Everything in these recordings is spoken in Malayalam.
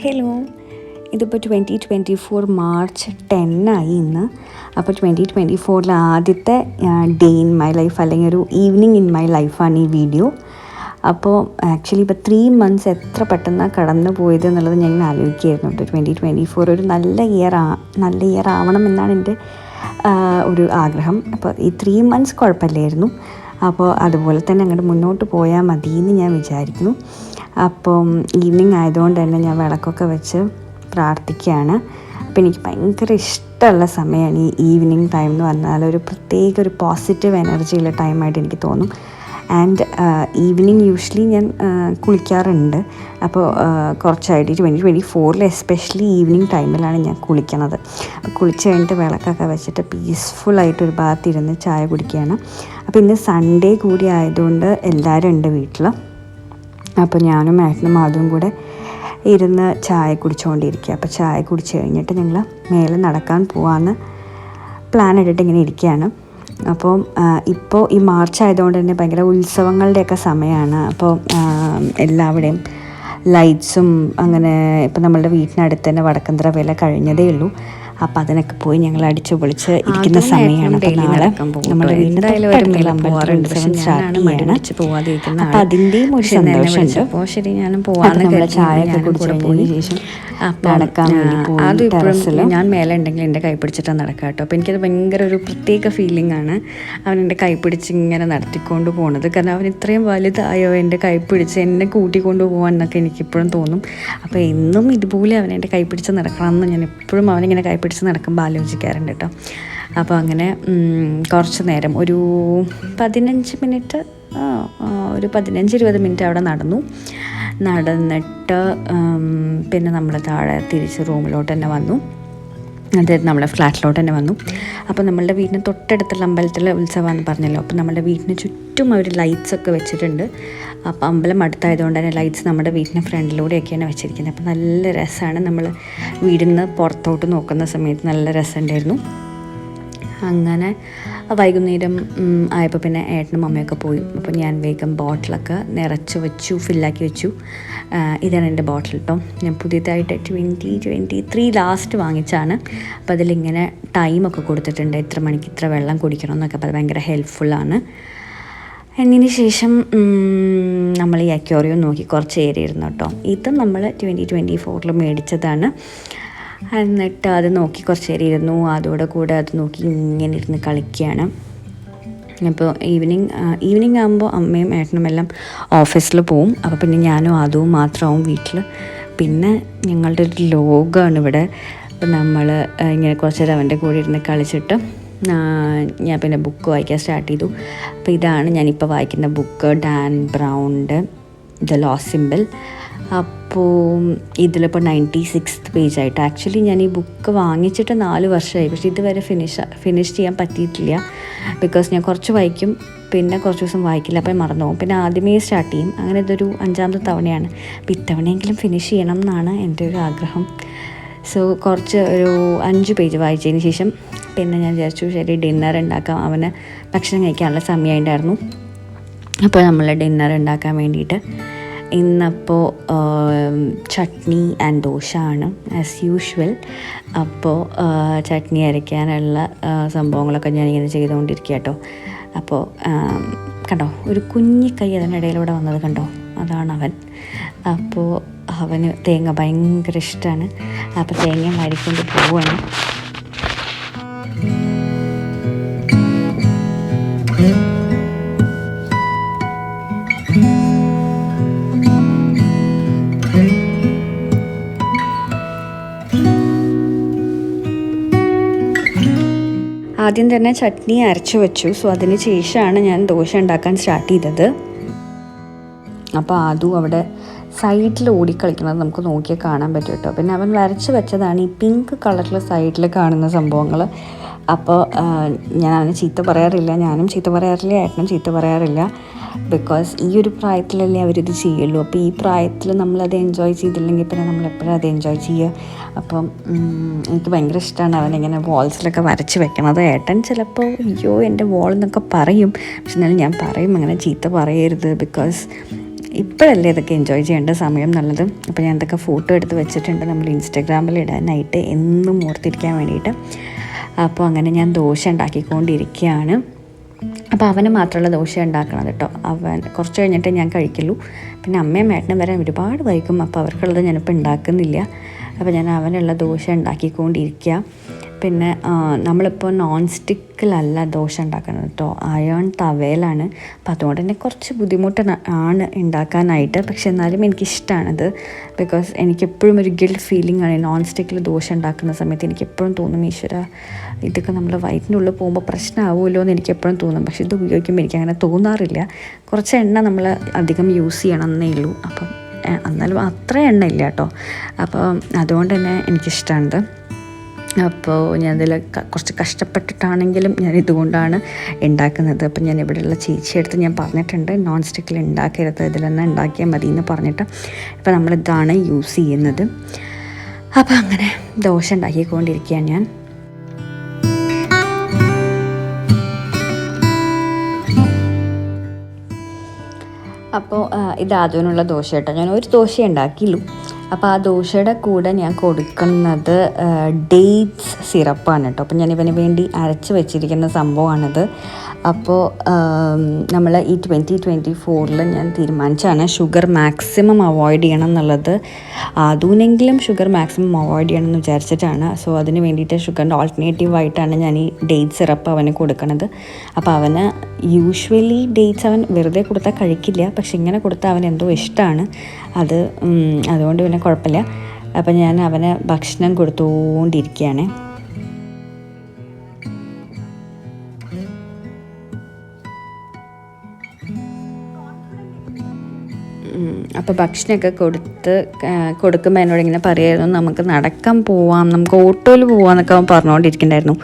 ഹലോ, ഇതിപ്പോൾ 2024 മാർച്ച് 10 ആയി ഇന്ന്. അപ്പോൾ 2024 ആദ്യത്തെ ഡേ ഇൻ മൈ ലൈഫ് അല്ലെങ്കിൽ ഒരു ഈവനിങ് ഇൻ മൈ ലൈഫാണ് ഈ വീഡിയോ. അപ്പോൾ ആക്ച്വലി ഇപ്പോൾ 3 months എത്ര പെട്ടെന്നാണ് കടന്നു പോയത് എന്നുള്ളത് ഞാൻ ആലോചിക്കുകയായിരുന്നു കേട്ടോ. 2024 ഒരു നല്ല ഇയർ ആവണം എന്നാണ് എൻ്റെ ഒരു ആഗ്രഹം. അപ്പോൾ ഈ 3 months കുഴപ്പമില്ലായിരുന്നു. അപ്പോൾ അതുപോലെ തന്നെ അങ്ങോട്ട് മുന്നോട്ട് പോയാൽ മതിയെന്ന് ഞാൻ വിചാരിക്കുന്നു. അപ്പം ഈവനിങ് ആയതുകൊണ്ട് തന്നെ ഞാൻ വിളക്കൊക്കെ വെച്ച് പ്രാർത്ഥിക്കുകയാണ്. അപ്പോൾ എനിക്ക് ഭയങ്കര ഇഷ്ടമുള്ള സമയമാണ് ഈ ഈവനിങ് ടൈം എന്ന് പറഞ്ഞാൽ. ഒരു പ്രത്യേക ഒരു പോസിറ്റീവ് എനർജിയുള്ള ടൈമായിട്ട് എനിക്ക് തോന്നും. ആൻഡ് ഈവനിങ് യൂഷ്വലി ഞാൻ കുളിക്കാറുണ്ട്. അപ്പോൾ കുറച്ചായിട്ട് 2024 എസ്പെഷ്യലി ഈവനിങ് ടൈമിലാണ് ഞാൻ കുളിക്കണത്. അപ്പോൾ കുളിച്ച് കഴിഞ്ഞിട്ട് വിളക്കൊക്കെ വെച്ചിട്ട് പീസ്ഫുള്ളായിട്ടൊരു ഭാഗത്തിരുന്ന് ചായ കുടിക്കുകയാണ്. അപ്പോൾ ഇന്ന് സൺഡേ കൂടി ആയതുകൊണ്ട് എല്ലാവരും ഉണ്ട് വീട്ടിൽ. അപ്പോൾ ഞാനും ഏട്ടനും അതും കൂടെ ഇരുന്ന് ചായ കുടിച്ചുകൊണ്ടിരിക്കുക. അപ്പോൾ ചായ കുടിച്ച് കഴിഞ്ഞിട്ട് ഞങ്ങൾ മേലെ നടക്കാൻ പോകാമെന്ന് പ്ലാൻ ഇട്ടിട്ട് ഇങ്ങനെ ഇരിക്കുകയാണ്. അപ്പോൾ ഇപ്പോൾ ഈ മാർച്ച് ആയതുകൊണ്ട് തന്നെ ഭയങ്കര ഉത്സവങ്ങളുടെയൊക്കെ സമയമാണ്. അപ്പോൾ എല്ലാവിടെയും ലൈറ്റ്സും അങ്ങനെ ഇപ്പോൾ നമ്മളുടെ വീട്ടിനടുത്ത് തന്നെ വടക്കന്തറ വേല കഴിഞ്ഞതേ ഉള്ളൂ. അപ്പോൾ അതിനൊക്കെ പോയി ഞങ്ങൾ അടിച്ചു പൊളിച്ച് ഇരിക്കുന്ന സമയമാണ്. അപ്പോൾ നാളെ നമ്മുടെ വീട്ടിലായാലും അപ്പോൾ അതിൻ്റെയും ഒരു സന്തോഷമുണ്ട്. അപ്പോൾ ശരി, ഞാനും പോവാന്ന് നമ്മൾ ചായയൊക്കെ കുടിച്ചതിന് ശേഷം നടക്കാൻ വേണ്ടി പോയി. ഞാൻ മേലെ ഉണ്ടെങ്കിൽ എൻ്റെ കൈ പിടിച്ചിട്ടാണ് നടക്കുക കേട്ടോ. അപ്പോൾ എനിക്കത് ഭയങ്കര ഒരു പ്രത്യേക ഫീലിംഗ് ആണ് അവൻ എൻ്റെ കൈ പിടിച്ച് ഇങ്ങനെ നടത്തിക്കൊണ്ട് പോകുന്നത്. കാരണം അവൻ ഇത്രയും വലുതായോ എൻ്റെ കൈ പിടിച്ച് എന്നെ കൂട്ടിക്കൊണ്ട് പോകാൻ എന്നൊക്കെ എനിക്കിപ്പോഴും തോന്നും. അപ്പോൾ എന്നും ഇതുപോലെ അവൻ എൻ്റെ കൈ പിടിച്ച് നടക്കണമെന്ന് ഞാൻ എപ്പോഴും അവനിങ്ങനെ കൈ പിടിച്ച് നടക്കുമ്പോൾ ആലോചിക്കാറുണ്ട് കേട്ടോ. അപ്പോൾ അങ്ങനെ കുറച്ച് നേരം ഒരു 15 മിനിറ്റ് ഒരു 15-20 മിനിറ്റ് അവിടെ നടന്നിട്ട് പിന്നെ നമ്മൾ താഴെ തിരിച്ച് റൂമിലോട്ട് തന്നെ വന്നു. അതായത് നമ്മളെ ഫ്ലാറ്റിലോട്ട് തന്നെ വന്നു. അപ്പോൾ നമ്മളുടെ വീടിന് തൊട്ടടുത്തുള്ള അമ്പലത്തിലെ ഉത്സവമാണെന്ന് പറഞ്ഞല്ലോ. അപ്പോൾ നമ്മുടെ വീടിന് ചുറ്റും അവർ ലൈറ്റ്സൊക്കെ വെച്ചിട്ടുണ്ട്. അപ്പോൾ അമ്പലം അടുത്തായതുകൊണ്ട് തന്നെ ലൈറ്റ്സ് നമ്മുടെ വീടിന് ഫ്രണ്ടിലൂടെയൊക്കെയാണ് വെച്ചിരിക്കുന്നത്. അപ്പോൾ നല്ല രസമാണ്. നമ്മൾ വീടിൽ നിന്ന് പുറത്തോട്ട് നോക്കുന്ന സമയത്ത് നല്ല രസമുണ്ടായിരുന്നു. അങ്ങനെ വൈകുന്നേരം ആയപ്പോൾ പിന്നെ ഏട്ടനും അമ്മയൊക്കെ പോയി. അപ്പോൾ ഞാൻ വേഗം ബോട്ടിലൊക്കെ നിറച്ച് വെച്ചു, ഫില്ലാക്കി വെച്ചു. ഇതാണ് എൻ്റെ ബോട്ടിൽ കേട്ടോ. ഞാൻ പുതിയതായിട്ട് 2023 ലാസ്റ്റ് വാങ്ങിച്ചാണ്. അപ്പോൾ അതിലിങ്ങനെ ടൈമൊക്കെ കൊടുത്തിട്ടുണ്ട്, ഇത്ര മണിക്ക് ഇത്ര വെള്ളം കുടിക്കണം എന്നൊക്കെ. അപ്പോൾ അത് ഭയങ്കര ഹെൽപ്ഫുള്ളാണ്. അതിന് ശേഷം നമ്മൾ ഈ അക്വേറിയം നോക്കി കുറച്ച് ഏരിയ ഇരുന്നു കേട്ടോ. ഇത് നമ്മൾ 2024 മേടിച്ചതാണ്. എന്നിട്ട് അത് നോക്കി കുറച്ച് നേരം ഇരുന്നു. അതോടെ കൂടെ അത് നോക്കി ഇങ്ങനെ ഇരുന്ന് കളിക്കുകയാണ്. അപ്പോൾ ഈവനിങ് ആകുമ്പോൾ അമ്മയും ഏട്ടനും എല്ലാം ഓഫീസിൽ പോവും. അപ്പോൾ പിന്നെ ഞാനും അതും മാത്രമാവും വീട്ടിൽ. പിന്നെ ഞങ്ങളുടെ ഒരു ലോകമാണ് ഇവിടെ. അപ്പോൾ നമ്മൾ ഇങ്ങനെ കുറച്ച് നേരം അവൻ്റെ കൂടെ ഇരുന്ന് കളിച്ചിട്ട് ഞാൻ പിന്നെ ബുക്ക് വായിക്കാൻ സ്റ്റാർട്ട് ചെയ്തു. അപ്പോൾ ഇതാണ് ഞാനിപ്പോൾ വായിക്കുന്ന ബുക്ക്, ഡാൻ ബ്രൗണിൻ്റെ ദ ലോസ്റ്റ് സിംബൽ. അപ്പോൾ ഇതിലിപ്പോൾ 96th പേജായിട്ട്. ആക്ച്വലി ഞാൻ ഈ ബുക്ക് വാങ്ങിച്ചിട്ട് 4 വർഷമായി. പക്ഷേ ഇതുവരെ ഫിനിഷ് ചെയ്യാൻ പറ്റിയിട്ടില്ല. ബിക്കോസ് ഞാൻ കുറച്ച് വായിക്കും, പിന്നെ കുറച്ച് ദിവസം വായിക്കില്ല, അപ്പോൾ മറന്നു പോകും, പിന്നെ ആദ്യമേ സ്റ്റാർട്ട് ചെയ്യും. അങ്ങനെ ഇതൊരു 5ാമത്തെ തവണയാണ്. അപ്പോൾ ഇത്തവണയെങ്കിലും ഫിനിഷ് ചെയ്യണം എന്നാണ് എൻ്റെ ഒരു ആഗ്രഹം. സോ കുറച്ച് ഒരു 5 പേജ് വായിച്ചതിന് ശേഷം പിന്നെ ഞാൻ വിചാരിച്ചു ശരി ഡിന്നർ ഉണ്ടാക്കാം. അവന് ഭക്ഷണം കഴിക്കാനുള്ള സമയമുണ്ടായിരുന്നു. അപ്പോൾ നമ്മൾ ഡിന്നർ ഉണ്ടാക്കാൻ വേണ്ടിയിട്ട് ഇന്നപ്പോൾ ചട്നി ആൻഡ് ദോശ ആണ് ആസ് യൂഷ്വൽ. അപ്പോൾ ചട്നി അരയ്ക്കാനുള്ള സംഭവങ്ങളൊക്കെ ഞാനിങ്ങനെ ചെയ്തുകൊണ്ടിരിക്കുക കേട്ടോ. അപ്പോൾ കണ്ടോ, ഒരു കുഞ്ഞി കൈ അതിനിടയിലൂടെ വന്നത് കണ്ടോ, അതാണ് അവൻ. അപ്പോൾ അവന് തേങ്ങ ഭയങ്കര ഇഷ്ടമാണ്. അപ്പോൾ തേങ്ങ വാരിക്കൊണ്ട് പോവുകയാണ്. ആദ്യം തന്നെ ചട്നി അരച്ച് വെച്ചു. സോ അതിന് ശേഷമാണ് ഞാൻ ദോശ ഉണ്ടാക്കാൻ സ്റ്റാർട്ട് ചെയ്തത്. അപ്പോൾ അതും അവിടെ സൈഡിൽ ഓടിക്കളിക്കുന്നത് നമുക്ക് നോക്കിയാൽ കാണാൻ പറ്റും കേട്ടോ. പിന്നെ അവൻ വരച്ച് വെച്ചതാണ് ഈ പിങ്ക് കളറിൽ സൈഡിൽ കാണുന്ന സംഭവങ്ങൾ. അപ്പോൾ ഞാൻ അവനെ ചീത്ത പറയാറില്ല, ഞാനും ചീത്ത പറയാറില്ല, ഏട്ടനും ചീത്ത പറയാറില്ല. ബിക്കോസ് ഈ ഒരു പ്രായത്തിലല്ലേ അവരിത് ചെയ്യുള്ളൂ. അപ്പോൾ ഈ പ്രായത്തിൽ നമ്മളത് എൻജോയ് ചെയ്തില്ലെങ്കിൽ പിന്നെ നമ്മളെപ്പോഴും അത് എൻജോയ് ചെയ്യുക. അപ്പം എനിക്ക് ഭയങ്കര ഇഷ്ടമാണ് അവനിങ്ങനെ വാൾസിലൊക്കെ വരച്ച് വെക്കണത്. ഏട്ടൻ ചിലപ്പോൾ അയ്യോ എൻ്റെ വാൾ എന്നൊക്കെ പറയും. പക്ഷെ എന്നാലും ഞാൻ പറയും അങ്ങനെ ചീത്ത പറയരുത്. ബിക്കോസ് ഇപ്പോഴല്ലേ ഇതൊക്കെ എൻജോയ് ചെയ്യേണ്ട സമയം എന്നുള്ളത്. അപ്പോൾ ഞാൻ ഇതൊക്കെ ഫോട്ടോ എടുത്ത് വെച്ചിട്ടുണ്ട് നമ്മൾ ഇൻസ്റ്റാഗ്രാമിൽ ഇടാനായിട്ട് എന്നും ഓർത്തിരിക്കാൻ വേണ്ടിയിട്ട്. അപ്പോൾ അങ്ങനെ ഞാൻ ദോശ ഉണ്ടാക്കിക്കൊണ്ടിരിക്കുകയാണ്. അപ്പോൾ അവന് മാത്രമുള്ള ദോശ ഉണ്ടാക്കണം കേട്ടോ. അവൻ കുറച്ച് കഴിഞ്ഞിട്ട് ഞാൻ കഴിക്കുള്ളൂ. പിന്നെ അമ്മയും ഏട്ടനും വരാൻ ഒരുപാട് വൈകും. അപ്പോൾ അവർക്കുള്ളത് ഞാനിപ്പോൾ ഉണ്ടാക്കുന്നില്ല. അപ്പോൾ ഞാൻ അവനുള്ള ദോശ ഉണ്ടാക്കിക്കൊണ്ടിരിക്കുക. പിന്നെ നമ്മളിപ്പോൾ നോൺ സ്റ്റിക്കിലല്ല ദോശ ഉണ്ടാക്കുന്നത് കേട്ടോ, അയൺ തവയിലാണ്. അപ്പോൾ അതുകൊണ്ട് തന്നെ കുറച്ച് ബുദ്ധിമുട്ട് ആണ് ഉണ്ടാക്കാനായിട്ട്. പക്ഷെ എന്നാലും എനിക്കിഷ്ടമാണത്. ബിക്കോസ് എനിക്കെപ്പോഴും ഒരു ഗിൽറ്റ് ഫീലിംഗ് ആണ് നോൺ സ്റ്റിക്കിൽ ദോശ ഉണ്ടാക്കുന്ന സമയത്ത്. എനിക്കെപ്പോഴും തോന്നും, ഈശ്വര ഇതൊക്കെ നമ്മൾ വയറ്റിനുള്ളിൽ പോകുമ്പോൾ പ്രശ്നമാവുമല്ലോ എന്ന് എനിക്കെപ്പോഴും തോന്നും. പക്ഷെ ഇത് ഉപയോഗിക്കുമ്പോൾ എനിക്കങ്ങനെ തോന്നാറില്ല. കുറച്ച് എണ്ണ നമ്മൾ അധികം യൂസ് ചെയ്യണം എന്നേ ഉള്ളൂ. അപ്പം എന്നാലും അത്ര എണ്ണ ഇല്ല കേട്ടോ. അപ്പോൾ അതുകൊണ്ട് തന്നെ എനിക്കിഷ്ടമാണിത്. അപ്പോൾ ഞാനതിൽ കുറച്ച് കഷ്ടപ്പെട്ടിട്ടാണെങ്കിലും ഞാൻ ഇതുകൊണ്ടാണ് ഉണ്ടാക്കുന്നത്. അപ്പം ഞാൻ ഇവിടെയുള്ള ചേച്ചിയെടുത്ത് ഞാൻ പറഞ്ഞിട്ടുണ്ട്, നോൺ സ്റ്റിക്കിൽ ഉണ്ടാക്കരുത്, ഇതിൽ തന്നെ ഉണ്ടാക്കിയാൽ മതി എന്ന് പറഞ്ഞിട്ട്. അപ്പോൾ നമ്മളിതാണ് യൂസ് ചെയ്യുന്നത്. അപ്പോൾ അങ്ങനെ ദോശ ഉണ്ടാക്കിക്കൊണ്ടിരിക്കുകയാണ് ഞാൻ. അപ്പോൾ ഇത് ആദ്യമുള്ള ദോശ കേട്ടോ. ഞാൻ ഒരു ദോശ ഉണ്ടാക്കിയുള്ളൂ. അപ്പോൾ ആ ദോശയുടെ കൂടെ ഞാൻ കൊടുക്കുന്നത് ഡേറ്റ്സ് സിറപ്പാണ് കേട്ടോ. അപ്പോൾ ഞാൻ ഇവന് വേണ്ടി അരച്ച് വെച്ചിരിക്കുന്ന സംഭവമാണിത്. അപ്പോൾ നമ്മൾ ഈ 2024 ഞാൻ തീരുമാനിച്ചാണ് ഷുഗർ മാക്സിമം അവോയ്ഡ് ചെയ്യണം എന്നുള്ളത്. അതുനെങ്കിലും ഷുഗർ മാക്സിമം അവോയ്ഡ് ചെയ്യണം എന്ന് വിചാരിച്ചിട്ടാണ്. സോ അതിന് വേണ്ടിയിട്ട് ഷുഗറിൻ്റെ ഓൾട്ടർനേറ്റീവായിട്ടാണ് ഞാൻ ഈ ഡേറ്റ് സിറപ്പ് അവന് കൊടുക്കുന്നത്. അപ്പോൾ അവന് യൂഷ്വലി ഡേറ്റ്സ് അവൻ വെറുതെ കൊടുത്താൽ കഴിക്കില്ല. പക്ഷെ ഇങ്ങനെ കൊടുത്താൽ അവന് എന്തോ ഇഷ്ടമാണ് അതുകൊണ്ട് പിന്നെ കുഴപ്പമില്ല. അപ്പം ഞാൻ അവന് ഭക്ഷണം കൊടുത്തുകൊണ്ടിരിക്കുകയാണ്. അപ്പോൾ ഭക്ഷണമൊക്കെ കൊടുക്കുമ്പോൾ എന്നോട് ഇങ്ങനെ പറയായിരുന്നു, നമുക്ക് നടക്കാൻ പോവാം, നമുക്ക് ഓട്ടോയിൽ പോവാമെന്നൊക്കെ അവൻ പറഞ്ഞുകൊണ്ടിരിക്കുന്നുണ്ടായിരുന്നു.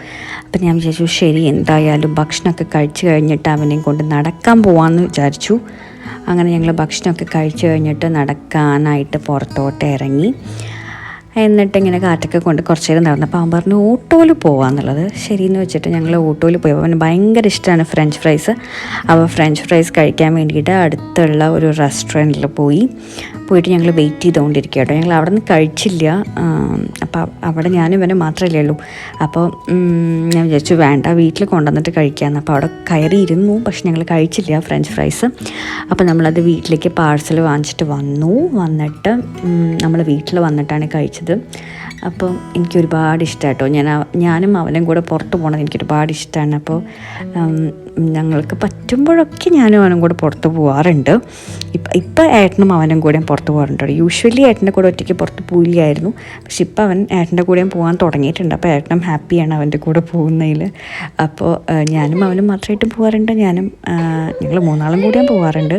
അപ്പം ഞാൻ വിചാരിച്ചു ശരി എന്തായാലും ഭക്ഷണമൊക്കെ കഴിച്ച് കഴിഞ്ഞിട്ട് അവനെയും കൊണ്ട് നടക്കാൻ പോവാമെന്ന് വിചാരിച്ചു. അങ്ങനെ ഞങ്ങൾ ഭക്ഷണമൊക്കെ കഴിച്ച് കഴിഞ്ഞിട്ട് നടക്കാനായിട്ട് പുറത്തോട്ട് ഇറങ്ങി. എന്നിട്ട് ഇങ്ങനെ കാറ്റൊക്കെ കൊണ്ട് കുറച്ച് നേരം നടന്നപ്പോൾ അവൻ പറഞ്ഞു ഓട്ടോയിൽ പോകാമെന്നുള്ളത്. ശരിയെന്ന് വെച്ചിട്ട് ഞങ്ങൾ ഓട്ടോയിൽ പോയി. അവന് ഭയങ്കര ഇഷ്ടമാണ് ഫ്രഞ്ച് ഫ്രൈസ്. അപ്പോൾ ഫ്രഞ്ച് ഫ്രൈസ് കഴിക്കാൻ വേണ്ടിയിട്ട് അടുത്തുള്ള ഒരു റെസ്റ്റോറൻറ്റിൽ പോയിട്ട് ഞങ്ങൾ വെയിറ്റ് ചെയ്തുകൊണ്ടിരിക്കുക കേട്ടോ. ഞങ്ങൾ അവിടെ നിന്ന് കഴിച്ചില്ല. അപ്പോൾ അവിടെ ഞാനും ഇവനെ മാത്രമല്ലേ ഉള്ളൂ. അപ്പോൾ ഞാൻ വിചാരിച്ചു വേണ്ട, വീട്ടിൽ കൊണ്ടുവന്നിട്ട് കഴിക്കാമെന്ന്. അപ്പോൾ അവിടെ കയറിയിരുന്നു. പക്ഷെ ഞങ്ങൾ കഴിച്ചില്ല ഫ്രഞ്ച് ഫ്രൈസ്. അപ്പോൾ നമ്മളത് വീട്ടിലേക്ക് പാഴ്സൽ വാങ്ങിച്ചിട്ട് വന്നിട്ട് നമ്മൾ വീട്ടിൽ വന്നിട്ടാണ് കഴിച്ചത്. അപ്പോൾ എനിക്ക് ഒരുപാട് ഇഷ്ടമായിട്ടോ. ഞാനും അവനും കൂടെ പുറത്ത് പോകണത് എനിക്ക് ഒരുപാട് ഇഷ്ടമാണ്. അപ്പോൾ ഞങ്ങൾക്ക് പറ്റുമ്പോഴൊക്കെ ഞാനും അവനും കൂടെ പുറത്ത് പോകാറുണ്ട്. ഇപ്പം ഏട്ടനും അവനും കൂടെ പുറത്ത് പോകാറുണ്ട്. യൂഷ്വലി ഏട്ടൻ്റെ കൂടെ ഒറ്റയ്ക്ക് പുറത്ത് പോയില്ലായിരുന്നു. പക്ഷെ ഇപ്പം അവൻ ഏട്ടൻ്റെ കൂടെയും പോകാൻ തുടങ്ങിയിട്ടുണ്ട്. അപ്പോൾ ഏട്ടനും ഹാപ്പിയാണ് അവൻ്റെ കൂടെ പോകുന്നതിൽ. അപ്പോൾ ഞാനും അവനും മാത്രമായിട്ട് പോകാറുണ്ട്. ഞങ്ങൾ മൂന്നാളും കൂടെയും പോകാറുണ്ട്.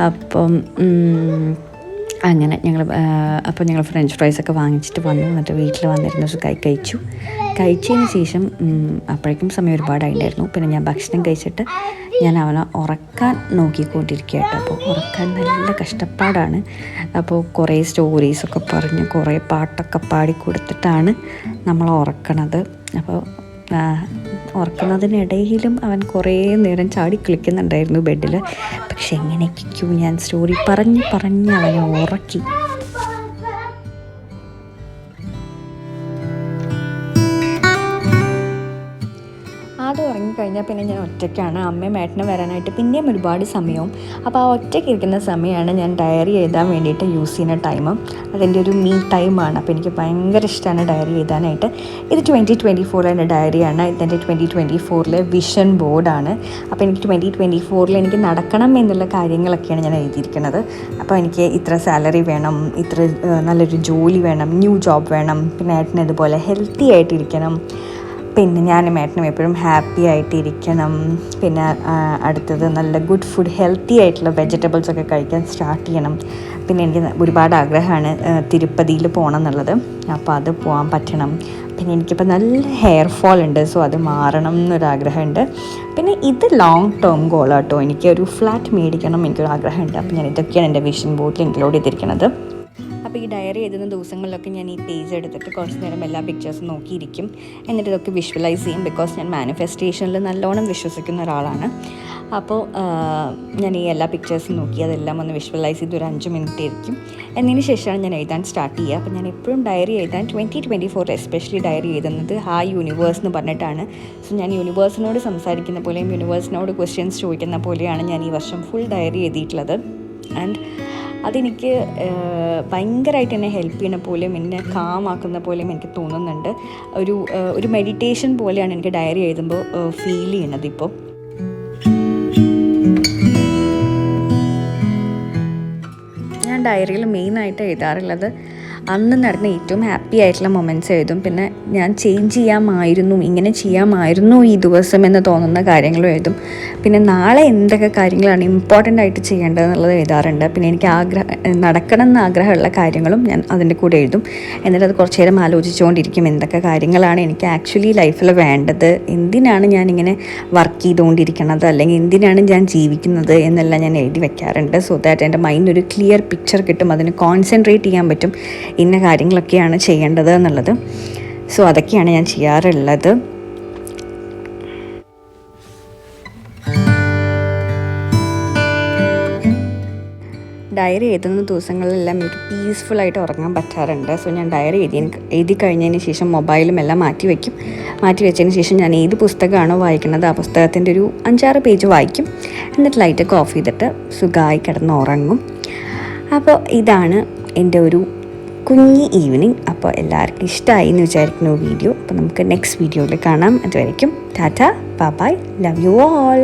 അപ്പം അങ്ങനെ ഞങ്ങൾ ഫ്രഞ്ച് ഫ്രൈസൊക്കെ വാങ്ങിച്ചിട്ട് വന്നു. എന്നിട്ട് വീട്ടിൽ വന്നിരുന്നു കഴിച്ചതിന് ശേഷം അപ്പോഴേക്കും സമയം ഒരുപാടായിട്ടുണ്ടായിരുന്നു. പിന്നെ ഞാൻ ഭക്ഷണം കഴിച്ചിട്ട് ഞാൻ അവനെ ഉറക്കാൻ നോക്കിക്കൊണ്ടിരിക്കുക കേട്ടോ. അപ്പോൾ ഉറക്കാൻ നല്ല കഷ്ടപ്പാടാണ്. അപ്പോൾ കുറേ സ്റ്റോറീസൊക്കെ പറഞ്ഞ് കുറേ പാട്ടൊക്കെ പാടിക്കൊടുത്തിട്ടാണ് നമ്മൾ ഉറക്കണത്. അപ്പോൾ ഉറക്കുന്നതിനിടയിലും അവൻ കുറേ നേരം ചാടി കളിക്കുന്നുണ്ടായിരുന്നു ബെഡിൽ. പക്ഷെ എങ്ങനെയൊക്കെയോ ഞാൻ സ്റ്റോറി പറഞ്ഞ് അവനെ ഉറക്കി. അത് ഉറങ്ങിക്കഴിഞ്ഞാൽ പിന്നെ ഞാൻ ഒറ്റയ്ക്കാണ്. അമ്മയും ഏട്ടനും വരാനായിട്ട് പിന്നെയും ഒരുപാട് സമയവും. അപ്പോൾ ആ ഒറ്റയ്ക്ക് ഇരിക്കുന്ന സമയമാണ് ഞാൻ ഡയറി എഴുതാൻ വേണ്ടിയിട്ട് യൂസ് ചെയ്യുന്ന ടൈം. അതെൻ്റെ ഒരു മീ ടൈമാണ്. അപ്പോൾ എനിക്ക് ഭയങ്കര ഇഷ്ടമാണ് ഡയറി എഴുതാനായിട്ട്. ഇത് 2024 ഡയറിയാണ്. ഇതെൻ്റെ 2024 വിഷൻ ബോർഡാണ്. അപ്പോൾ എനിക്ക് 2024 എനിക്ക് നടക്കണം എന്നുള്ള കാര്യങ്ങളൊക്കെയാണ് ഞാൻ എഴുതിയിരിക്കുന്നത്. അപ്പോൾ എനിക്ക് ഇത്ര സാലറി വേണം, ഇത്ര നല്ലൊരു ജോലി വേണം, ന്യൂ ജോബ് വേണം, പിന്നെ ഏട്ടന് ഇതുപോലെ ഹെൽത്തി ആയിട്ടിരിക്കണം, പിന്നെ ഞാനും ഏട്ടനും എപ്പോഴും ഹാപ്പി ആയിട്ടിരിക്കണം, പിന്നെ അടുത്തത് നല്ല ഗുഡ് ഫുഡ് ഹെൽത്തി ആയിട്ടുള്ള വെജിറ്റബിൾസൊക്കെ കഴിക്കാൻ സ്റ്റാർട്ട് ചെയ്യണം. പിന്നെ എനിക്ക് ഒരുപാട് ആഗ്രഹമാണ് തിരുപ്പതിയിൽ പോകണം എന്നുള്ളത്. അപ്പോൾ അത് പോകാൻ പറ്റണം. പിന്നെ എനിക്കിപ്പോൾ നല്ല ഹെയർ ഫോൾ ഉണ്ട്. സോ അത് മാറണം എന്നൊരാഗ്രഹമുണ്ട്. പിന്നെ ഇത് ലോങ് ടേം ഗോളാട്ടോ. എനിക്കൊരു ഫ്ലാറ്റ് മേടിക്കണം എനിക്കൊരു ആഗ്രഹമുണ്ട്. അപ്പോൾ ഞാൻ ഇതൊക്കെയാണ് എൻ്റെ വിഷൻ ബോർഡിൽ ഇൻക്ലൂഡ് ചെയ്തിരിക്കുന്നത്. അപ്പോൾ ഈ ഡയറി എഴുതുന്ന ദിവസങ്ങളിലൊക്കെ ഞാൻ ഈ പേജ് എടുത്തിട്ട് കുറച്ച് നേരം എല്ലാ പിക്ചേഴ്സും നോക്കിയിരിക്കും. എന്നിട്ട് ഇതൊക്കെ വിഷ്വലൈസ് ചെയ്യും. ബിക്കോസ് ഞാൻ മാനിഫെസ്റ്റേഷനിൽ നല്ലോണം വിശ്വസിക്കുന്ന ഒരാളാണ്. അപ്പോൾ ഞാൻ ഈ എല്ലാ പിക്ചേഴ്സും നോക്കി അതെല്ലാം ഒന്ന് വിഷ്വലൈസ് ചെയ്ത് ഒരു 5 മിനിറ്റ് ഇരിക്കും. എന്നതിന് ശേഷമാണ് ഞാൻ എഴുതാൻ സ്റ്റാർട്ട് ചെയ്യുക. അപ്പോൾ ഞാൻ എപ്പോഴും ഡയറി എഴുതാൻ 2024 എസ്പെഷ്യലി ഡയറി എഴുതുന്നത് ഹായ് യൂണിവേഴ്സ് എന്ന് പറഞ്ഞിട്ടാണ്. സോ ഞാൻ യൂണിവേഴ്സിനോട് സംസാരിക്കുന്ന പോലെയും യൂണിവേഴ്സിനോട് ക്വസ്റ്റ്യൻസ് ചോദിക്കുന്ന പോലെയാണ് ഞാൻ ഈ വർഷം ഫുൾ ഡയറി എഴുതിയിട്ടുള്ളത്. ആൻഡ് അതെനിക്ക് ഭയങ്കരമായിട്ട് എന്നെ ഹെൽപ്പ് ചെയ്യുന്ന പോലെയും എന്നെ കാമാക്കുന്ന പോലെയും എനിക്ക് തോന്നുന്നുണ്ട്. ഒരു മെഡിറ്റേഷൻ പോലെയാണ് എനിക്ക് ഡയറി എഴുതുമ്പോൾ ഫീൽ ചെയ്യണത്. ഇപ്പോൾ ഞാൻ ഡയറിയിൽ മെയിനായിട്ട് എഴുതാറുള്ളത് അന്ന് നടന്ന ഏറ്റവും ഹാപ്പി ആയിട്ടുള്ള മൊമെൻറ്റ്സ് എഴുതും. പിന്നെ ഞാൻ ചേഞ്ച് ചെയ്യാമായിരുന്നു, ഇങ്ങനെ ചെയ്യാമായിരുന്നു ഈ ദിവസം എന്ന് തോന്നുന്ന കാര്യങ്ങളും എഴുതും. പിന്നെ നാളെ എന്തൊക്കെ കാര്യങ്ങളാണ് ഇമ്പോർട്ടൻ്റ് ആയിട്ട് ചെയ്യേണ്ടതെന്നുള്ളത് എഴുതാറുണ്ട്. പിന്നെ എനിക്ക് നടക്കണം എന്ന് ആഗ്രഹമുള്ള കാര്യങ്ങളും ഞാൻ അതിൻ്റെ കൂടെ എഴുതും. എന്നിട്ട് അത് കുറച്ച് നേരം ആലോചിച്ചുകൊണ്ടിരിക്കും എന്തൊക്കെ കാര്യങ്ങളാണ് എനിക്ക് ആക്ച്വലി ലൈഫിൽ വേണ്ടത്, എന്തിനാണ് ഞാനിങ്ങനെ വർക്ക് ചെയ്തുകൊണ്ടിരിക്കുന്നത്, അല്ലെങ്കിൽ എന്തിനാണ് ഞാൻ ജീവിക്കുന്നത് എന്നെല്ലാം ഞാൻ എഴുതി വെക്കാറുണ്ട്. സോ ദാറ്റ് എൻ്റെ മൈൻഡ് ഒരു ക്ലിയർ പിക്ചർ കിട്ടും, അതിന് കോൺസെൻട്രേറ്റ് ചെയ്യാൻ പറ്റും ഇന്ന കാര്യങ്ങളൊക്കെയാണ് ചെയ്യേണ്ടത് എന്നുള്ളത്. സോ അതൊക്കെയാണ് ഞാൻ ചെയ്യാറുള്ളത്. ഡയറി എഴുതുന്ന ദിവസങ്ങളിലെല്ലാം എനിക്ക് പീസ്ഫുള്ളായിട്ട് ഉറങ്ങാൻ പറ്റാറുണ്ട്. സോ ഞാൻ ഡയറി എഴുതി കഴിഞ്ഞതിന് ശേഷം മൊബൈലും എല്ലാം മാറ്റി വെച്ചതിന് ശേഷം ഞാൻ ഏത് പുസ്തകമാണോ വായിക്കുന്നത് ആ പുസ്തകത്തിൻ്റെ ഒരു 5-6 പേജ് വായിക്കും. എന്നിട്ട് ലൈറ്റൊക്കെ ഓഫ് ചെയ്തിട്ട് സുഖമായി കിടന്ന് ഉറങ്ങും. അപ്പോൾ ഇതാണ് എൻ്റെ ഒരു കുഞ്ഞി ഈവനിങ്. അപ്പോൾ എല്ലാവർക്കും ഇഷ്ടമായി എന്ന് വിചാരിക്കുന്ന വീഡിയോ. അപ്പോൾ നമുക്ക് നെക്സ്റ്റ് വീഡിയോയിൽ കാണാം. അതുവരയ്ക്കും tata, bye bye, love you all.